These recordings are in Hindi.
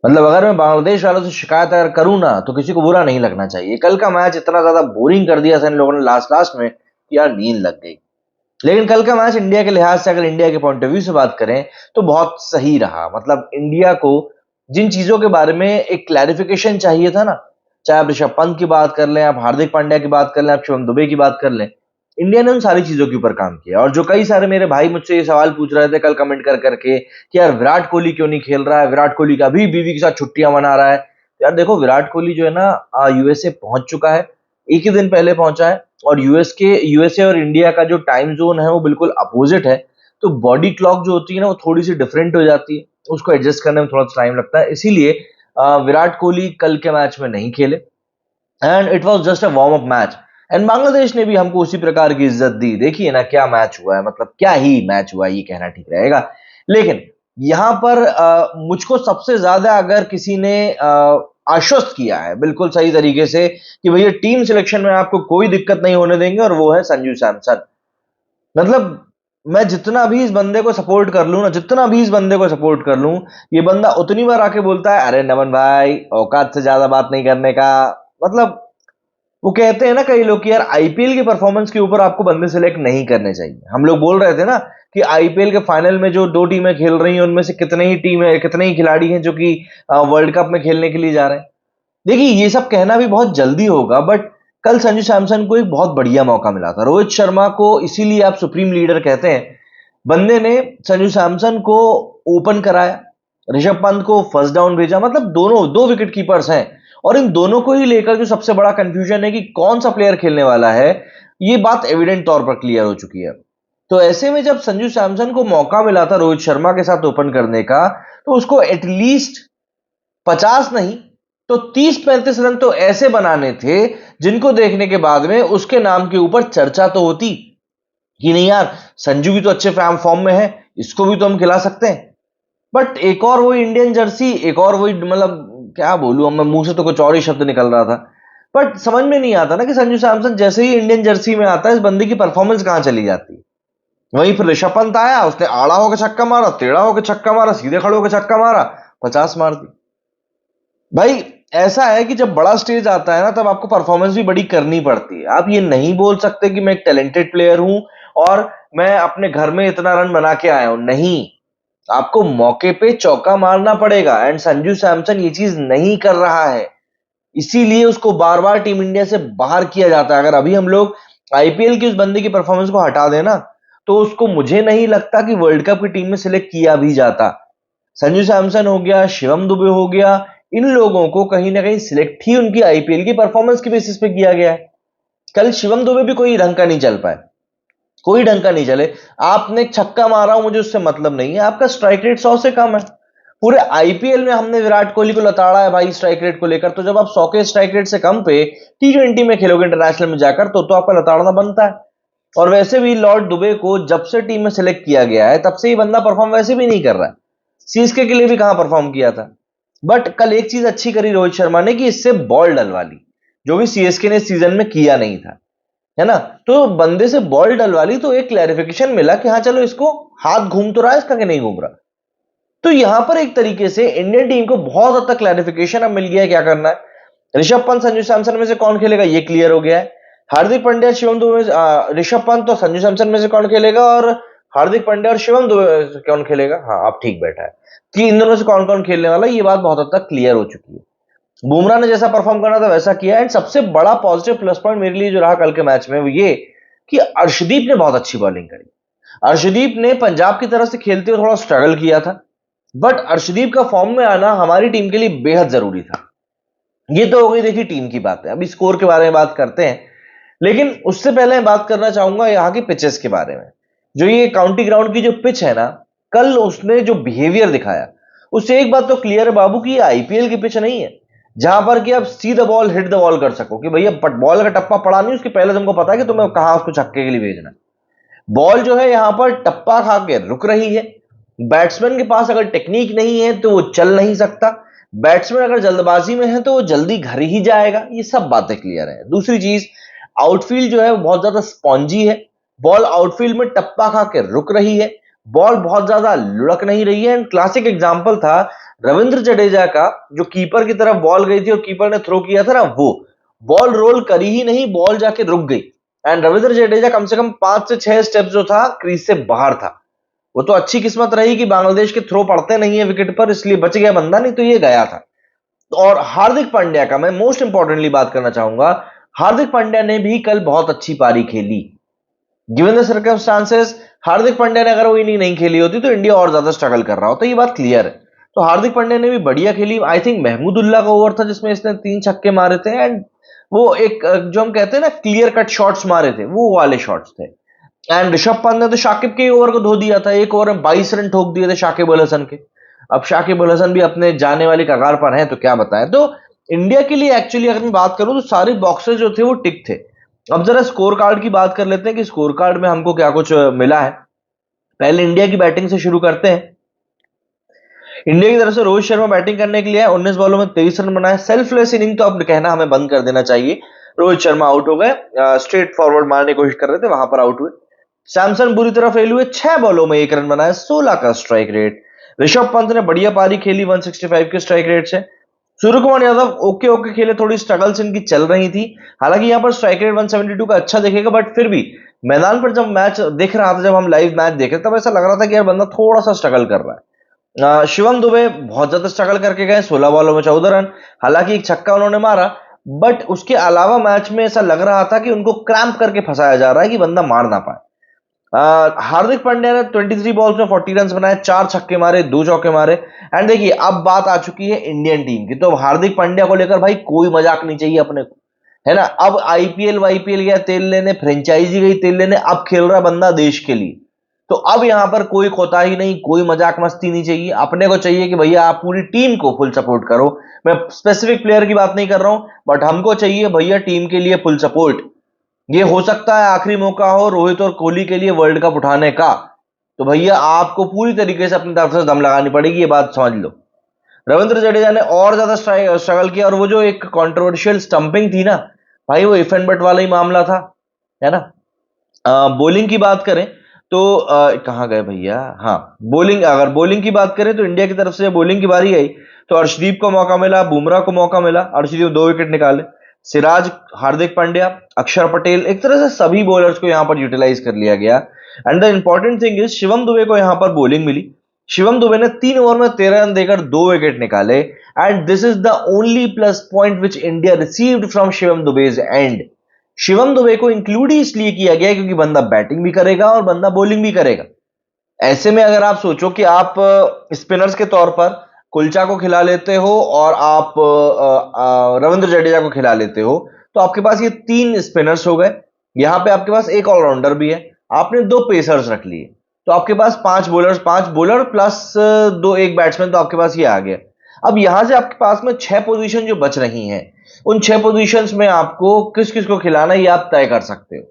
मतलब अगर मैं बांग्लादेश वालों से शिकायत अगर करूं ना तो किसी को बुरा नहीं लगना चाहिए। कल का मैच इतना ज्यादा बोरिंग कर दिया था इन लोगों ने लास्ट लास्ट में कि यार नींद लग गई। लेकिन कल का मैच इंडिया के लिहाज से, अगर इंडिया के पॉइंट ऑफ व्यू से बात करें, तो बहुत सही रहा। मतलब इंडिया को जिन चीजों के बारे में एक क्लैरिफिकेशन चाहिए था ना, चाहे आप ऋषभ पंत की बात कर लें, आप हार्दिक पांड्या की बात कर लें, आप शिवम दुबे की बात कर लें, इंडिया ने उन सारी चीजों के ऊपर काम किया। और जो कई सारे मेरे भाई मुझसे ये सवाल पूछ रहे थे कल कमेंट कर करके कि यार विराट कोहली क्यों नहीं खेल रहा है, विराट कोहली का अभी बीवी के साथ छुट्टियां मना रहा है। यार देखो, विराट कोहली जो है ना यूएसए पहुंच चुका है, एक ही दिन पहले पहुंचा है। और यूएसए और इंडिया का जो टाइम जोन है वो बिल्कुल अपोजिट है। तो बॉडी क्लॉक जो होती है ना वो थोड़ी सी डिफरेंट हो जाती है, उसको एडजस्ट करने में थोड़ा सा टाइम लगता है। इसीलिए विराट कोहली कल के मैच में नहीं खेले, and it was just a warm up match. And Bangladesh ने भी हमको उसी प्रकार की इज्जत दी। देखिए ना क्या मैच हुआ है, मतलब क्या ही मैच हुआ है, ये कहना ठीक रहेगा। लेकिन यहां पर मुझको सबसे ज्यादा अगर किसी ने आश्वस्त किया है बिल्कुल सही तरीके से कि भैया टीम सिलेक्शन में आपको कोई दिक्कत नहीं होने देंगे, और वो है संजू सैमसन। मतलब मैं जितना भी इस बंदे को सपोर्ट कर लूं ना, जितना भी इस बंदे को सपोर्ट कर लूं, ये बंदा उतनी बार आके बोलता है अरे नमन भाई औकात से ज्यादा बात नहीं करने का। मतलब वो कहते हैं ना कई लोग कि यार आईपीएल के परफॉर्मेंस के ऊपर आपको बंदे सिलेक्ट नहीं करने चाहिए। हम लोग बोल रहे थे ना कि आईपीएल के फाइनल में जो दो टीमें खेल रही हैं उनमें से कितने ही खिलाड़ी हैं जो कि वर्ल्ड कप में खेलने के लिए जा रहे हैं। देखिए ये सब कहना भी बहुत जल्दी होगा, बट कल संजू सैमसन को एक बहुत बढ़िया मौका मिला था। रोहित शर्मा को इसीलिए आप सुप्रीम लीडर कहते हैं, बंदे ने संजू सैमसन को ओपन कराया, ऋषभ पंत को फर्स्ट डाउन भेजा। मतलब दोनों दो विकेट कीपर्स हैं, और इन दोनों को ही लेकर जो सबसे बड़ा कंफ्यूजन है कि कौन सा प्लेयर खेलने वाला है, ये बात एविडेंट तौर पर क्लियर हो चुकी है। तो ऐसे में जब संजू सैमसन को मौका मिला था रोहित शर्मा के साथ ओपन करने का, तो उसको एटलीस्ट 50 नहीं तो 30-35 रन तो ऐसे बनाने थे जिनको देखने के बाद में उसके नाम के ऊपर चर्चा तो होती कि नहीं यार, संजू भी तो अच्छे फॉर्म में है, इसको भी तो हम खिला सकते हैं। बट एक और वही इंडियन जर्सी, एक और वही, मतलब क्या बोलूं, मैं मुंह से तो कुछ और ही शब्द निकल रहा था। बट समझ में नहीं आता ना कि संजू सैमसन जैसे ही इंडियन जर्सी में आता है इस बंदे की परफॉर्मेंस कहां चली जाती है। वहीं फिर ऋषभ पंत आया, उसने आड़ा होकर छक्का मारा, टेढ़ा होकर छक्का मारा, सीधे खड़े होकर छक्का मारा, 50 मार दी। भाई ऐसा है कि जब बड़ा स्टेज आता है ना तब आपको परफॉर्मेंस भी बड़ी करनी पड़ती है। आप ये नहीं बोल सकते कि मैं एक टैलेंटेड प्लेयर हूं और मैं अपने घर में इतना रन बना के आया हूं। नहीं, आपको मौके पे चौका मारना पड़ेगा, एंड संजू सैमसन ये चीज नहीं कर रहा है। इसीलिए उसको बार बार टीम इंडिया से बाहर किया जाता है। अगर अभी हम लोग आईपीएल की उस बंदे की परफॉर्मेंस को हटा देना तो उसको मुझे नहीं लगता कि वर्ल्ड कप की टीम में सिलेक्ट किया भी जाता। संजू सैमसन हो गया, शिवम दुबे हो गया, इन लोगों को कहीं ना कहीं सिलेक्ट ही उनकी आईपीएल की परफॉर्मेंस के बेसिस पे किया गया है। कल शिवम दुबे भी कोई ढंग का नहीं चल पाए, कोई ढंग का नहीं चले। आपने एक छक्का मारा हो मुझे उससे मतलब नहीं है, आपका स्ट्राइक रेट 100 से कम है। पूरे आईपीएल में हमने विराट कोहली को लताड़ा है भाई स्ट्राइक रेट को लेकर। तो जब आप 100 के स्ट्राइक रेट से कम पे टी20 में खेलोगे इंटरनेशनल में जाकर, तो आपका लताड़ना बनता है। और वैसे भी लॉर्ड दुबे को जब से टीम में सिलेक्ट किया गया है तब से ही बंदा परफॉर्म वैसे भी नहीं कर रहा है। सीएसके के लिए भी कहां परफॉर्म किया था। बट कल एक चीज अच्छी करी रोहित शर्मा ने कि इससे बॉल डलवा ली, जो भी सीएसके ने सीजन में किया नहीं था, है ना। तो बंदे से बॉल डलवा ली तो एक क्लैरिफिकेशन मिला कि हाँ चलो इसको हाथ घूम तो रहा है इसका कि नहीं घूम रहा। तो यहां पर एक तरीके से इंडियन टीम को बहुत हद तक क्लैरिफिकेशन अब मिल गया है क्या करना है। ऋषभ पंत संजू सैमसन में से कौन खेलेगा ये क्लियर हो गया है। हार्दिक पांड्या शिवम दुबे ऋषभ पंत और संजू सैमसन में से कौन खेलेगा, और हार्दिक पांड्या और शिवम दुबे में से कौन खेलेगा। हाँ अब ठीक बैठा है कि इन दोनों से कौन कौन खेलने वाला है, ये बात बहुत हद तक क्लियर हो चुकी है। बुमराह ने जैसा परफॉर्म करना था वैसा किया। एंड सबसे बड़ा पॉजिटिव प्लस पॉइंट मेरे लिए जो रहा कल के मैच में वो ये कि अर्शदीप ने बहुत अच्छी बॉलिंग करी। अर्शदीप ने पंजाब की तरफ से खेलते हुए थोड़ा स्ट्रगल किया था, बट अर्शदीप का फॉर्म में आना हमारी टीम के लिए बेहद जरूरी था। ये तो हो गई देखिए टीम की बात है, अभी स्कोर के बारे में बात करते हैं। लेकिन उससे पहले मैं बात करना चाहूंगा यहाँ की पिचेस के बारे में। जो ये काउंटी ग्राउंड की जो पिच है ना, कल उसने जो बिहेवियर दिखाया उससे एक बात तो क्लियर है बाबू कि ये आईपीएल की पिच नहीं है जहां पर कि आप see the ball hit the ball कर सको कि भैया बॉल का टप्पा पड़ा नहीं उसके पहले तुमको पता है कि तुम्हें कहां उसको छक्के के लिए भेजना है। बॉल जो है यहां पर टप्पा खा के रुक रही है। बैट्समैन के पास अगर टेक्निक नहीं है तो वो चल नहीं सकता। बैट्समैन अगर जल्दबाजी में है तो वो जल्दी घर ही जाएगा। ये सब बातें क्लियर है। दूसरी चीज, आउटफील्ड जो है वो बहुत ज्यादा स्पॉन्जी है। बॉल आउटफील्ड में टप्पा खा के रुक रही है, बॉल बहुत ज्यादा लुढ़क नहीं रही है। एंड क्लासिक एग्जांपल था रविंद्र जडेजा का जो कीपर की तरफ बॉल गई थी और कीपर ने थ्रो किया था ना, वो बॉल रोल करी ही नहीं, बॉल जाके रुक गई। एंड रविंद्र जडेजा कम से कम 5 से 6 स्टेप जो था क्रीज से बाहर था। वो तो अच्छी किस्मत रही कि बांग्लादेश के थ्रो पड़ते नहीं है विकेट पर, इसलिए बच गया बंदा, नहीं तो ये गया था। और हार्दिक पांड्या का मैं मोस्ट इंपॉर्टेंटली बात करना चाहूंगा। हार्दिक पांड्या ने भी कल बहुत अच्छी पारी खेली। Given the circumstances, Hardik Pandya ने अगर वो इनिंग नहीं खेली होती तो इंडिया और ज्यादा स्ट्रगल कर रहा होता, ये बात क्लियर है। तो हार्दिक पांड्या ने भी बढ़िया खेली। आई थिंक महमूदुल्लाह का ओवर था जिसमें इसने 3 छक्के मारे थे, एंड वो एक जो हम कहते हैं ना क्लियर कट शॉट्स मारे थे, वो वाले शॉट्स थे। एंड ऋषभ पंत ने तो शाकिब के ओवर को धो दिया था, एक ओवर में 22 रन ठोक दिए थे शाकिब अल हसन के। अब शाकिब अल हसन भी अपने जाने वाली कगार पर हैं, तो क्या बताएं। तो इंडिया के लिए एक्चुअली अगर मैं बात करूं तो सारे बॉक्सेस जो थे वो टिक थे। अब जरा स्कोर कार्ड की बात कर लेते हैं कि स्कोर कार्ड में हमको क्या कुछ मिला है। पहले इंडिया की बैटिंग से शुरू करते हैं। इंडिया की तरफ से रोहित शर्मा बैटिंग करने के लिए 19 बॉलों में 23 रन बनाए। सेल्फलेस इनिंग तो अब कहना हमें बंद कर देना चाहिए। रोहित शर्मा आउट हो गए, स्ट्रेट फॉरवर्ड मारने की कोशिश कर रहे थे, वहां पर आउट हुए। सैमसन बुरी तरह फेल हुए, 6 बॉलों में 1 रन बनाए, 16 का स्ट्राइक रेट। ऋषभ पंत ने बढ़िया पारी खेली 165 के स्ट्राइक रेट से। सूर्य कुमार यादव ओके ओके खेले, थोड़ी स्ट्रगल्स इनकी चल रही थी। हालांकि यहां पर स्ट्राइक रेट 172 का अच्छा दिखेगा, बट फिर भी मैदान पर जब मैच देख रहा था, जब हम लाइव मैच देख रहे तब ऐसा लग रहा था कि यार बंदा थोड़ा सा स्ट्रगल कर रहा है। शिवम दुबे बहुत ज्यादा स्ट्रगल करके गए, 16 बॉलों में 14 रन। हालांकि एक छक्का उन्होंने मारा, बट उसके अलावा मैच में ऐसा लग रहा था कि उनको क्रैम्प करके फंसाया जा रहा है कि बंदा मार ना पाए। हार्दिक पांड्या ने 23 बॉल्स में 40 रन बनाए, 4 छक्के मारे, 2 चौके मारे। एंड देखिए अब बात आ चुकी है इंडियन टीम की, तो हार्दिक पांड्या को लेकर भाई कोई मजाक नहीं चाहिए अपने को, है ना। अब आईपीएल वाईपीएल गया तेल लेने, फ्रेंचाइजी गई तेल लेने, अब खेल रहा बंदा देश के लिए। तो अब यहां पर कोई कोताही नहीं, कोई मजाक मस्ती नहीं चाहिए। अपने को चाहिए कि भैया आप पूरी टीम को फुल सपोर्ट करो। मैं स्पेसिफिक प्लेयर की बात नहीं कर रहा हूं, बट हमको चाहिए भैया टीम के लिए फुल सपोर्ट। ये हो सकता है आखिरी मौका हो रोहित और कोहली के लिए वर्ल्ड कप उठाने का, तो भैया आपको पूरी तरीके से अपनी तरफ से दम लगानी पड़ेगी, ये बात समझ लो। रविंद्र जडेजा ने और ज्यादा स्ट्रगल किया, और वो जो एक कंट्रोवर्शियल स्टंपिंग थी ना भाई, वो इफ एंड बट वाला ही मामला था, है ना। बॉलिंग की बात करें तो कहाँ गए भैया, हाँ बॉलिंग, अगर बॉलिंग की बात करें तो इंडिया की तरफ से बॉलिंग की बारी आई तो अर्शदीप को मौका मिला, बुमराह को मौका मिला, अर्शदीप 2 विकेट निकाले। सिराज, हार्दिक पांड्या, अक्षर पटेल, एक तरह से सभी बॉलर्स को यहां पर यूटिलाइज कर लिया गया। And the important thing is Shivam Dube को यहां पर बॉलिंग मिली। शिवम दुबे ने 3 ओवर में 13 रन देकर 2 विकेट निकाले। And this is the only plus point which India received from Shivam Dube's end. Shivam Dube को इंक्लूड ही इसलिए किया गया क्योंकि बंदा बैटिंग भी करेगा और बंदा बॉलिंग भी करेगा। ऐसे में अगर आप सोचो कि आप स्पिनर्स के तौर पर कुलचा को खिला लेते हो और आप रविंद्र जडेजा को खिला लेते हो, तो आपके पास ये 3 स्पिनर्स हो गए। यहां पे आपके पास एक ऑलराउंडर भी है, आपने 2 पेसर्स रख लिए, तो आपके पास 5 बॉलर्स, 5 बॉलर प्लस 2 एक बैट्समैन, तो आपके पास ये आ गया। अब यहां से आपके पास में 6 पोजीशन जो बच रही हैं, उन 6 पोजीशंस में आपको किस किस को खिलाना है ये आप तय कर सकते हो।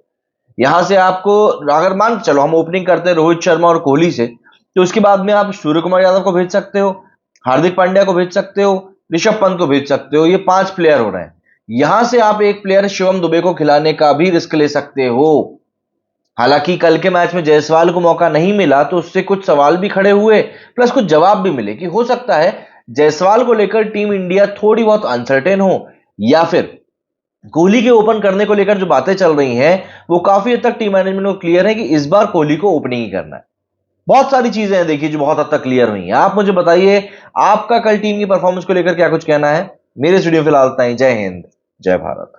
यहां से आपको अगर मान चलो हम ओपनिंग करते हैं रोहित शर्मा और कोहली से, तो उसके बाद में आप सूर्य कुमार यादव को भेज सकते हो, हार्दिक पांड्या को भेज सकते हो, ऋषभ पंत को भेज सकते हो। ये 5 प्लेयर हो रहे हैं। यहां से आप एक प्लेयर शिवम दुबे को खिलाने का भी रिस्क ले सकते हो। हालांकि कल के मैच में जायसवाल को मौका नहीं मिला तो उससे कुछ सवाल भी खड़े हुए, प्लस कुछ जवाब भी मिले कि हो सकता है जायसवाल को लेकर टीम इंडिया थोड़ी बहुत अनसर्टेन हो, या फिर कोहली के ओपन करने को लेकर जो बातें चल रही हैं वो काफी हद तक टीम मैनेजमेंट को क्लियर है कि इस बार कोहली को ओपनिंग ही करना है। बहुत सारी चीजें हैं देखिए जो बहुत हद तक क्लियर हुई हैं। आप मुझे बताइए आपका कल टीम की परफॉर्मेंस को लेकर क्या कुछ कहना है। मेरे स्टूडियो फिलहाल इतना ही। जय हिंद, जय भारत।